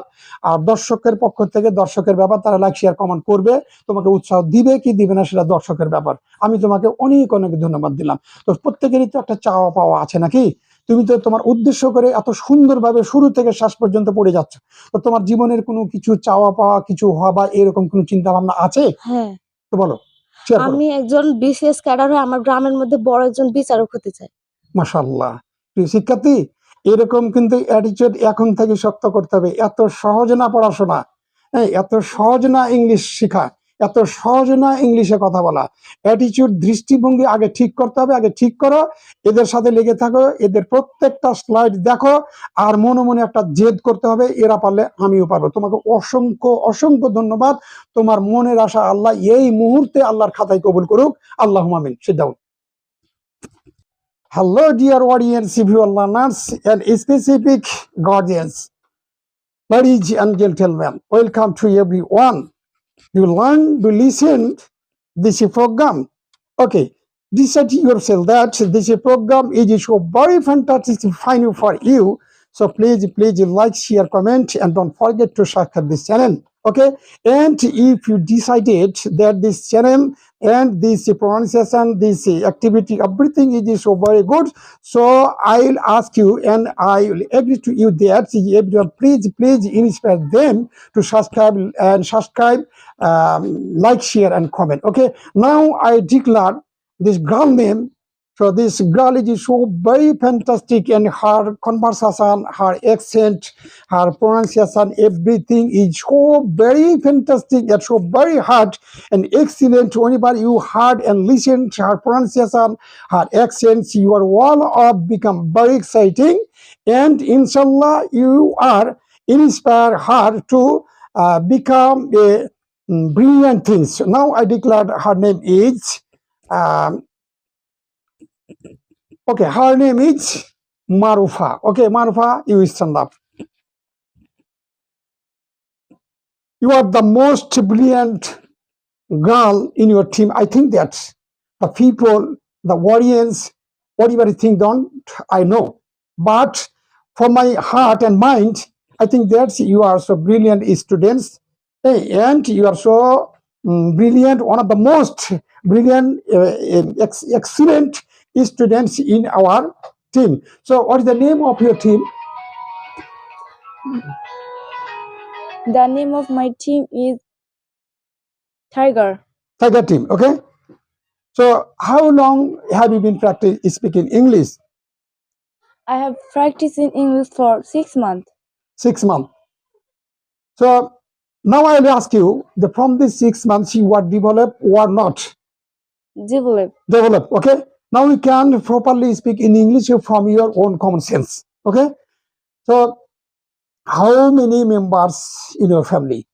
Speaker 2: আর দর্শকের পক্ষ থেকে, দর্শকের ব্যাপার, তারা লাইক শেয়ার কমেন্ট করবে, তোমাকে উৎসাহ দিবে কি দিবে না সেটা দর্শকের ব্যাপার। আমি তোমাকে অনেক অনেক ধন্যবাদ দিলাম। তো প্রত্যেকেরই তো একটা চাওয়া পাওয়া আছে নাকি? তুমি তো তোমার উদ্দেশ্য করে এত সুন্দরভাবে শুরু থেকে শেষ পর্যন্ত পড়ে যাচ্ছ। তো তোমার জীবনের কোনো কিছু চাওয়া পাওয়া, কিছু হওয়া বা এরকম কোনো চিন্তা ভাবনা আছে?
Speaker 1: হ্যাঁ,
Speaker 2: তো বলো, শেয়ার করো।
Speaker 1: আমি একজন বিসিএস ক্যাডার হয়ে আমার গ্রামের মধ্যে বড় একজন বিচারক হতে চাই।
Speaker 2: মাশাআল্লাহ, প্রিয় শিক্ষার্থী, এরকম কিন্তু অ্যাটিটিউড এখন থেকে শক্ত করতে হবে। এত সহজ না পড়াশোনা, হ্যাঁ, এত সহজ না ইংলিশ শেখা, এত সহজ না ইংলিশে কথা বলা। অ্যাটিটিউড, দৃষ্টিভঙ্গি আগে ঠিক করতে হবে। আগে ঠিক করো, এদের সাথে লেগে থাকো, এদের প্রত্যেকটা স্লাইড দেখো, আর মনে মনে একটা জেদ করতে হবে, এরা পারলে আমিও পারবো। তোমাকে অসংখ্য অসংখ্য ধন্যবাদ। তোমার মনের আশা আল্লাহ এই মুহূর্তে আল্লাহর খাতায় কবুল করুক। আল্লাহুম্মা আমিন। Sit down. Hello, dear audience, viewer learners, and specific guardians. Ladies and gentlemen, welcome to everyone. You learn to listen this program. Okay, decide yourself that this program is so very fantastic fine for you. So please like, share, comment, and don't forget to subscribe this channel. Okay, and if you decided that this channel and this pronunciation, this activity, everything is so very good, so I'll ask you and I will agree to you that everyone please inspire them to subscribe, like, share, and comment. Okay, now I declare this girl name. So this girl is so very fantastic, and her conversation, her accent, her pronunciation, everything is so very fantastic and so very hard and excellent. Whenever you heard and listened to her pronunciation, her accents, you are all of become very exciting, and inshallah you are inspire her to become a brilliant things. So now I declared her name is okay, her name is Marufa. Okay, Marufa, you stand up. You are the most brilliant girl in your team. I think that the people, the audience, whatever you think, don't I know. But for my heart and mind, I think that you are so brilliant students, and you are so brilliant, one of the most brilliant, excellent students in our team. So, what is the name of your team?
Speaker 1: The name of my team is Tiger.
Speaker 2: Tiger team. Okay. So, how long have you been practicing speaking English?
Speaker 1: I have practiced in English for 6 months.
Speaker 2: 6 months. So now I will ask you, from these 6 months you are developed or not
Speaker 1: Develop.
Speaker 2: developed. Okay. Now you can properly speak in English from your own common sense. Okay. So how many members in your family?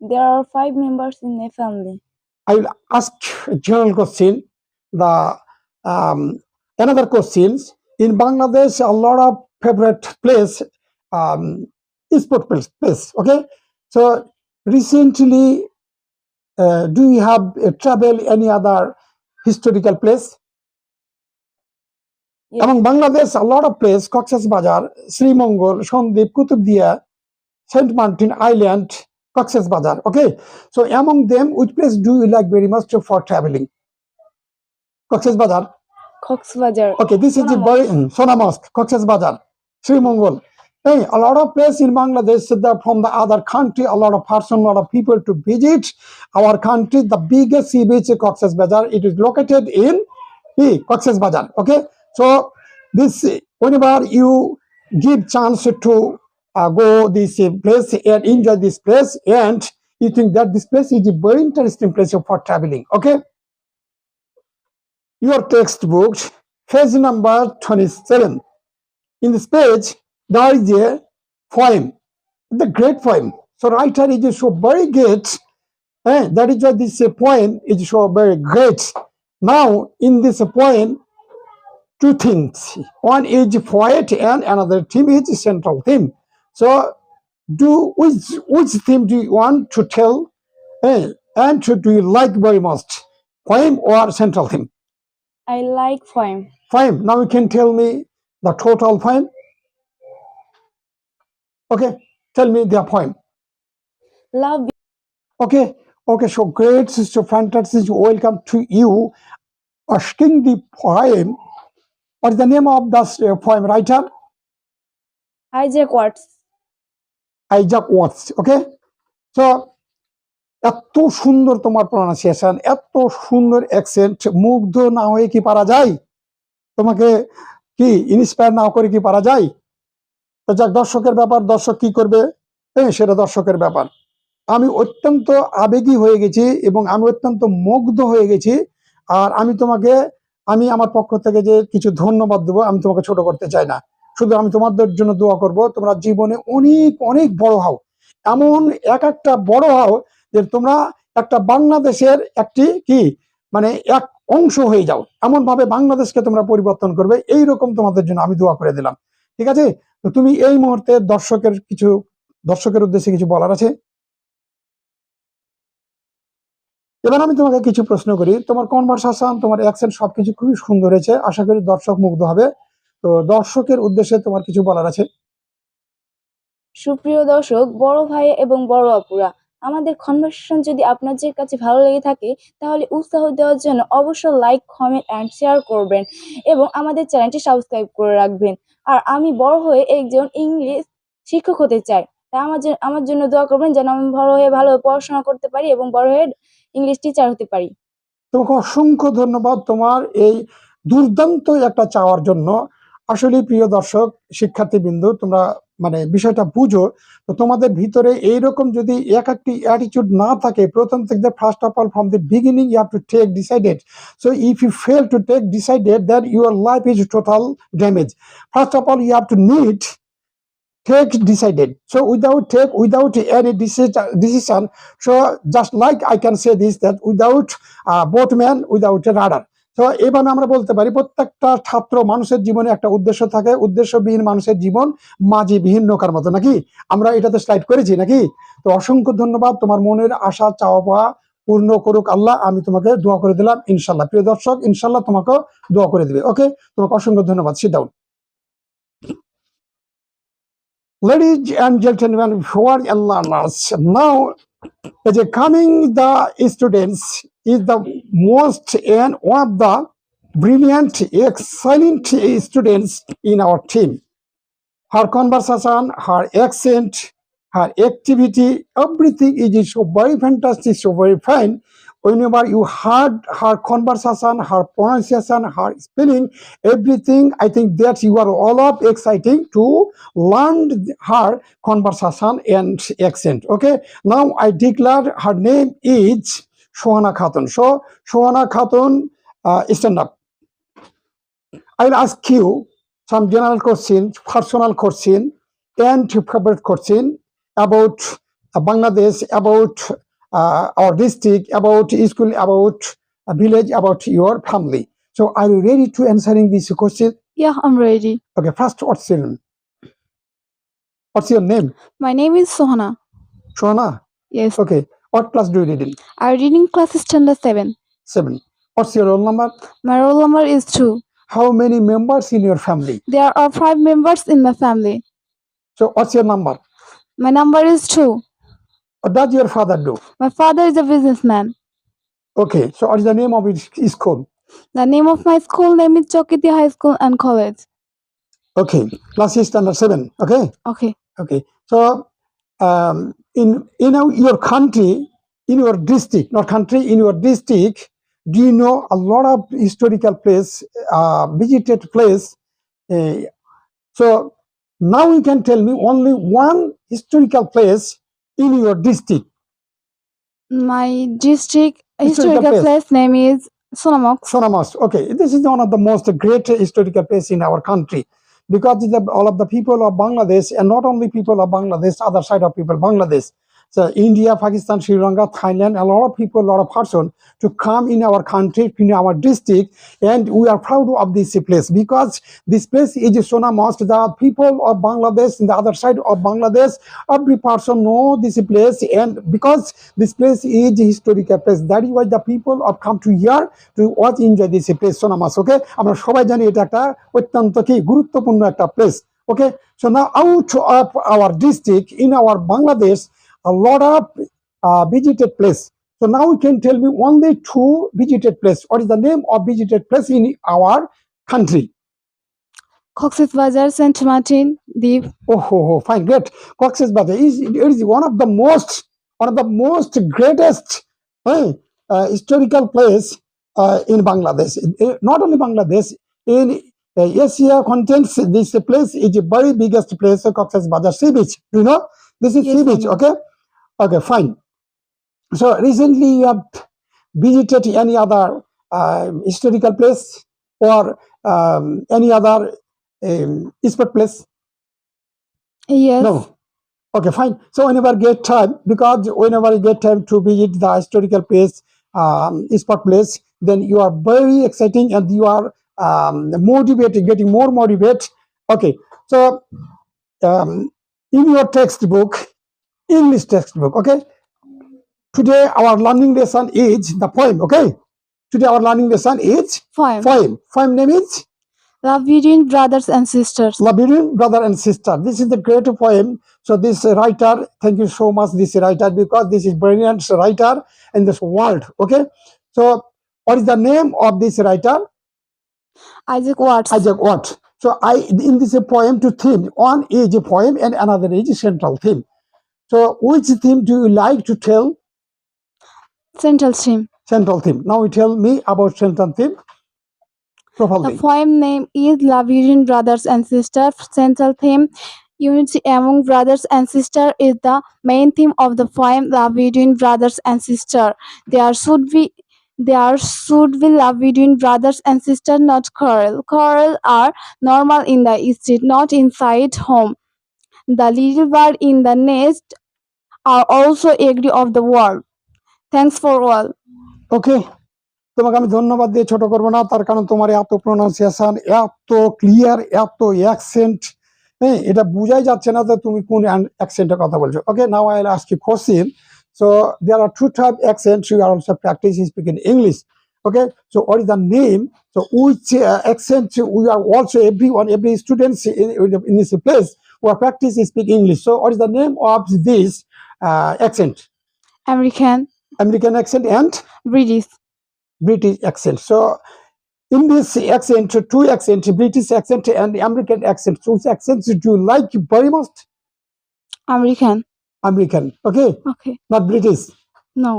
Speaker 1: There are 5 members in a family.
Speaker 2: I will ask a general question. The another questions in Bangladesh, a lot of favorite place, sport place. Okay, so recently, do you have travel any other historical place?
Speaker 1: Yes.
Speaker 2: Among Bangladesh, a lot of place: Cox's Bazar, Sri Mongol, Shondip, Kutubdia, Saint Martin Island, Cox's Bazar. Okay, so among them, which place do you like very much for traveling? Cox's Bazar.
Speaker 1: Coxbazar.
Speaker 2: Okay, this is the very Sona Mosque, Cox's Bazar, Sri Mongol. Hey, a lot of places in Bangladesh from the other country, a lot of person, a lot of people to visit our country. The biggest sea beach, Cox's Bazar. It is located in Cox's Bazar. Okay, so this whenever you give chance to go this place and enjoy this place, and you think that this place is a very interesting place for traveling. Okay. Your textbook, page number 27. In this page, there is a poem, the great poem. So writer is so very great. That is why this poem is so very great. Now in this poem, two things. One is poet and another theme is central theme. So which theme do you want to tell? And do you like very much? Poem or central theme?
Speaker 1: I like poem.
Speaker 2: Poem. Now you can tell me the total poem. Okay, tell me the poem.
Speaker 1: Love.
Speaker 2: Okay, so great, so fantastic. Welcome to you. Asking the poem. What is the name of this poem writer?
Speaker 1: Hijack Watts.
Speaker 2: Isaac Watts. Okay, so এত সুন্দর তোমার pronunciation, এত সুন্দর accent, মুগ্ধ না হয়ে কি পারা যায়? তোমাকে কি ইন্সপায়ার না করে কি পারা যায়? তো যাক, দর্শকের ব্যাপার, দর্শক কি করবে সেটা দর্শকের ব্যাপার। আমি অত্যন্ত আবেগী হয়ে গেছি এবং আমি অত্যন্ত মুগ্ধ হয়ে গেছি। আর আমি আমার পক্ষ থেকে যে কিছু ধন্যবাদ দেবো, আমি তোমাকে ছোট করতে চাই না। শুধু আমি তোমাদের জন্য দোয়া করব, তোমরা জীবনে অনেক অনেক বড় হও, এমন একটা বড় হও যে তোমরা একটা বাংলাদেশের একটি কি মানে এক অংশ হয়ে যাও, এমন ভাবে বাংলাদেশকে তোমরা পরিবর্তন করবে, এইরকম তোমাদের জন্য আমি দোয়া করে দিলাম। ঠিক আছে? তো তুমি এই মুহূর্তে দর্শকের উদ্দেশ্যে কিছু বলার আছে? এবার আমি তোমাকে কিছু প্রশ্ন করি। তোমার কনভারসেশন, তোমার অ্যাকসেন্ট সবকিছু খুবই সুন্দর হয়েছে, আশা করি দর্শক মুগ্ধ হবে। তো দর্শকের উদ্দেশ্যে তোমার কিছু বলার আছে?
Speaker 1: সুপ্রিয় দর্শক, বড় ভাই এবং বড় আপুরা, আমাদের কনভারসেশন যদি আপনাদের কাছে ভালো লেগে থাকে তাহলে উৎসাহ দেওয়ার জন্য অবশ্যই লাইক, কমেন্ট অ্যান্ড শেয়ার করবেন এবং আমাদের চ্যানেলটি সাবস্ক্রাইব করে রাখবেন। আর আমি বড় হয়ে একজন ইংলিশ শিক্ষক হতে চাই, তাই আমার জন্য দোয়া করবেন যেন আমি বড় হয়ে ভালো পড়াশোনা করতে পারি এবং বড় হয়ে ইংলিশ টিচার হতে পারি।
Speaker 2: তোমাকে অসংখ্য ধন্যবাদ তোমার এই দুর্দান্ত একটা চাওয়ার জন্য। আসলে প্রিয় দর্শক, শিক্ষার্থীবৃন্দ, তোমরা মানে বিষয়টা বুঝো। তো তোমাদের ভিতরে এইরকম যদি একটি অ্যাটিটিউড না থাকে, প্রথম থেকে first of all from the beginning you have to take decided. So if you fail to take decided, that your life is total damage. First of all you have to need take decided. So without any decision, so just like I can say this, that without boatman, without a rudder. তো এইভাবে আমরা বলতে পারি প্রত্যেকটা ছাত্র মানুষের জীবনে একটা উদ্দেশ্য থাকে, উদ্দেশ্যবিহীন মানুষের জীবন মাঝিবিহীন নৌকার মতো, নাকি? আমরা এটাতে স্লাইড করেছি নাকি? তো অসংখ্য ধন্যবাদ, তোমার মনের আশা চাওয়া পাওয়া পূর্ণ করুক আল্লাহ। আমি তোমাকে দোয়া করে দিলাম ইনশাল্লাহ। প্রিয় দর্শক, ইনশাল্লাহ তোমাকে দোয়া করে দিবে। ওকে, তোমাকে অসংখ্য ধন্যবাদ। Sit down. Ladies and gentlemen, viewers and learners, now as a coming the students is the most and one of the brilliant, excellent students in our team. Her conversation, her accent, her activity, everything is so very fantastic, so very fine. Whenever you heard her conversation, her pronunciation, her spelling, everything, I think that you are all of exciting to learn her conversation and accent. Okay, now I declare her name is Shohana Khatun. So Shohana Khatun, stand up. I'll ask you some general questions, personal question, and favorite question about Bangladesh, about our district, about school, about a village, about your family. So are you ready to answering this question?
Speaker 1: Yeah, I'm ready.
Speaker 2: Okay, first, what's your name? What's your name?
Speaker 1: My name is Sohana.
Speaker 2: Shona.
Speaker 1: Yes,
Speaker 2: Okay, what class do you read in?
Speaker 1: I read in class standard 7.
Speaker 2: 7. What's your roll number?
Speaker 1: My roll number is 2.
Speaker 2: How many members in your family?
Speaker 1: There are 5 members in my family.
Speaker 2: So what's your number?
Speaker 1: My number is 2.
Speaker 2: What does your father do?
Speaker 1: My father is a businessman.
Speaker 2: Okay, so what is the name of his school?
Speaker 1: The name of my school name is Chokiti High School and College.
Speaker 2: Okay, class is standard 7. Okay.
Speaker 1: Okay.
Speaker 2: Okay, so in your country, in your district, not country, in your district, do you know a lot of historical place, visited place? So now you can tell me only one historical place in your district.
Speaker 1: My district
Speaker 2: Historical
Speaker 1: historical place name is Sonamox.
Speaker 2: Sonamos. Okay, this is one of the most great historical place in our country, because all of the people of Bangladesh, and not only people of Bangladesh, other side of people Bangladesh, So India, Pakistan, Sri Lanka, Thailand, a lot of people, a lot of person to come in our country, in our district, and we are proud of this place because this place is so mosque. The people of Bangladesh, in the other side of Bangladesh, every person know this place, and because this place is a historical place, that is why the people have come to here to watch enjoy this place. So mosque, okay? আমরা সবাই জানি এটা একটা অত্যন্ত কি গুরুত্বপূর্ণ একটা place. Okay, so now out of our district in our Bangladesh, a lot of visited place. So now you can tell me only 2 visited place. What is the name of visited place in our country?
Speaker 1: Cox's Bazar, St. Martin, Deep.
Speaker 2: Oh, fine, great. Cox's Bazar is one of the most greatest historical place in Bangladesh. Not only Bangladesh, in Asia contains this place is the very biggest place, Cox's Bazar Sea Beach. Do you know? This is
Speaker 1: Yes,
Speaker 2: sea
Speaker 1: I
Speaker 2: beach,
Speaker 1: know.
Speaker 2: okay? Okay, fine. So recently you have visited any other historical place or any other sport place?
Speaker 1: Yes.
Speaker 2: No. Okay, fine. So whenever get time, because whenever you get time to visit the historical place, sport place, then you are very exciting and you are motivated, getting more motivated. Okay, so in your textbook, English textbook, okay? Today our learning lesson is the poem, okay? Today our learning lesson is
Speaker 1: Poem.
Speaker 2: poem. Poem name is
Speaker 1: Love between brothers and sisters.
Speaker 2: Love between brother and sister. This is the great poem. So this writer, thank you so much, this writer, because this is brilliant writer in this world, okay? So what is the name of this writer?
Speaker 1: Isaac Watts.
Speaker 2: Isaac Watts. So in this poem, two themes. One is a poem and another is a central theme. So which theme do you like to tell?
Speaker 1: Central theme.
Speaker 2: Central theme. Now you tell me about central theme
Speaker 1: The
Speaker 2: properly.
Speaker 1: poem name is Love between brothers and sisters. Central theme, unity among brothers and sisters, is the main theme of the poem. Love between brothers and sisters. There should be love between brothers and sisters, not quarrel. Quarrel are normal in the street, not inside home. The little bird in the nest are also agree of the world. Thanks for all.
Speaker 2: ওকে, তোমাকে আমি ধন্যবাদ দিয়ে ছোট করবো না, তার কারণ তোমার এত প্রোনাউন্সিয়েশন, এত ক্লিয়ার, এত অ্যাকসেন্ট, হ্যাঁ, এটা বোঝাই যাচ্ছে না যে তুমি কোন অ্যাকসেন্টে কথা বলছো। Okay, now I will ask you question. So there are 2 type accents you are also practicing speaking English. Okay, so what is the name? So which accent we are also every students in this place who are practicing speak English. So what is the name of this accent?
Speaker 1: American
Speaker 2: accent and
Speaker 1: British
Speaker 2: accent. So in this accent, 2 accents, British accent and American accent. So which accents do you like very much? American. Okay,
Speaker 1: Okay.
Speaker 2: not British.
Speaker 1: No.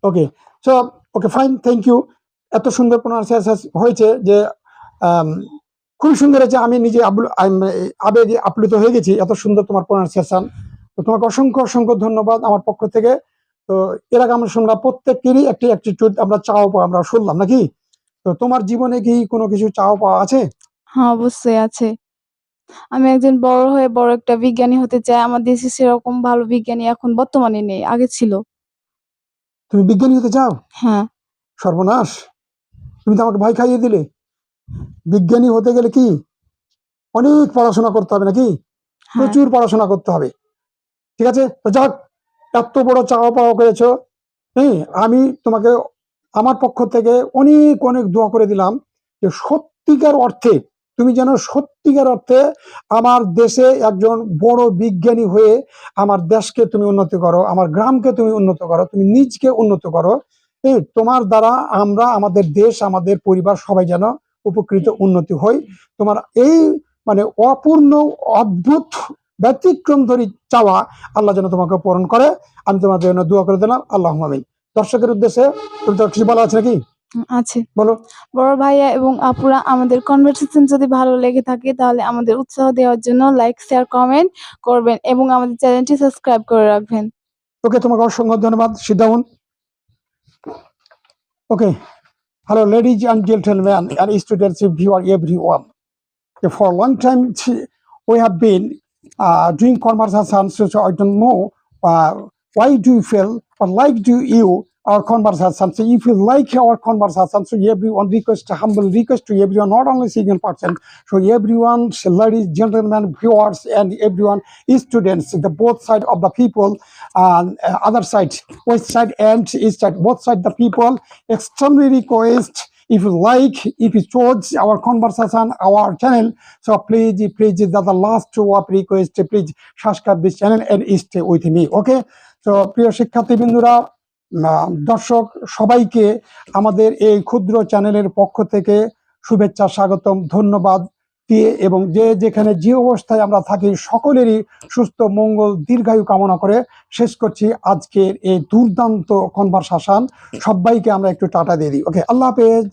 Speaker 2: Okay, so okay, fine, thank you. এত সুন্দর pronunciation হয়েছে যে খুব সুন্দর হয়েছে। আমি নিজে আবেগে আপ্লুত হয়ে গেছি, এত সুন্দর তোমার প্রোনাউন্সিয়েশন। তো তোমাকে অসংখ্য অসংখ্য ধন্যবাদ আমার পক্ষ থেকে। তো এর আগে আমরা শুনলাম প্রত্যেকেরই একটি অ্যাটিটিউড, আমরা চাও পাওয়া আমরা শুনলাম নাকি? তো তোমার জীবনে কি কোনো কিছু চাও পাওয়া আছে?
Speaker 1: হ্যাঁ, অবশ্যই আছে। আমি একজন বড় হয়ে বড় একটা বিজ্ঞানী হতে চাই। আমার দেশে সেরকম ভালো বিজ্ঞানী এখন বর্তমানে নেই, আগে ছিল।
Speaker 2: তুমি বিজ্ঞানী হতে চাও?
Speaker 1: হ্যাঁ।
Speaker 2: সর্বনাশ, তুমি তো আমাকে ভয় খাইয়ে দিলে। বিজ্ঞানী হতে গেলে কি অনেক পড়াশোনা করতে হবে নাকি?
Speaker 1: হ্যাঁ।
Speaker 2: প্রচুর পড়াশোনা করতে হবে। ঠিক আছে, তো যাক, এত বড় চাওয়া পাওয়া করেছো, হ্যাঁ, আমি তোমাকে আমার পক্ষ থেকে অনেক অনেক দোয়া করে দিলাম যে সত্যিকার অর্থে তুমি যেন সত্যিকার অর্থে আমার দেশে একজন বড় বিজ্ঞানী হয়ে আমার দেশকে তুমি উন্নত করো, আমার গ্রামকে তুমি উন্নত করো, তুমি নিজকে উন্নত করো। তোমার দ্বারা আমরা, আমাদের দেশ, আমাদের পরিবার সবাই যেন উপকৃত উন্নতি হই। তোমার এই মানে অপূর্ণ অদ্ভুত ব্যতিক্রম ধরি চাওয়া আল্লাহ যেন তোমাকে পূরণ করে। আমি তোমার জন্য দোয়া করে দিলাম। আল্লাহুম্মা আমিন। দর্শকের উদ্দেশ্যে তুমি তো কিছু বলা আছে নাকি?
Speaker 1: আছে।
Speaker 2: বলো।
Speaker 1: বড় ভাইয়া এবং আপুরা, আমাদের কনভারসেশন যদি ভালো লেগে থাকে তাহলে আমাদের উৎসাহ দেওয়ার জন্য লাইক, শেয়ার, কমেন্ট করবেন এবং আমাদের চ্যানেলটি সাবস্ক্রাইব করে রাখবেন।
Speaker 2: ওকে, তোমাকে অসংখ্য ধন্যবাদ। Sit down. Okay, hello ladies and gentlemen and students, viewer, everyone. For a long time we have been doing conversations, so I don't know why do you feel or like do you our conversation? So if you like our conversation, so everyone request, humble request to everyone, not only single person, so everyone, so ladies, gentlemen, viewers, and everyone, students, the both side of the people, other side, west side and east side, both side the people, extremely request. If you like, if you chose our conversation, our channel, so please, the last two of request, please subscribe this channel and stay with me. Okay, so প্রিয় শিক্ষার্থী বিন্দুরা, দর্শক সবাইকে আমাদের এই ক্ষুদ্র চ্যানেলের পক্ষ থেকে শুভেচ্ছা, স্বাগতম, ধন্যবাদ দিয়ে এবং যে যেখানে যে অবস্থায় আমরা থাকি সকলেরই সুস্থ মঙ্গল দীর্ঘায়ু কামনা করে শেষ করছি আজকের এই দুর্দান্ত কনভারসেশন। সবাইকে আমরা একটু টাটা দিয়ে দিই। ওকে, আল্লাহ হাফেজ।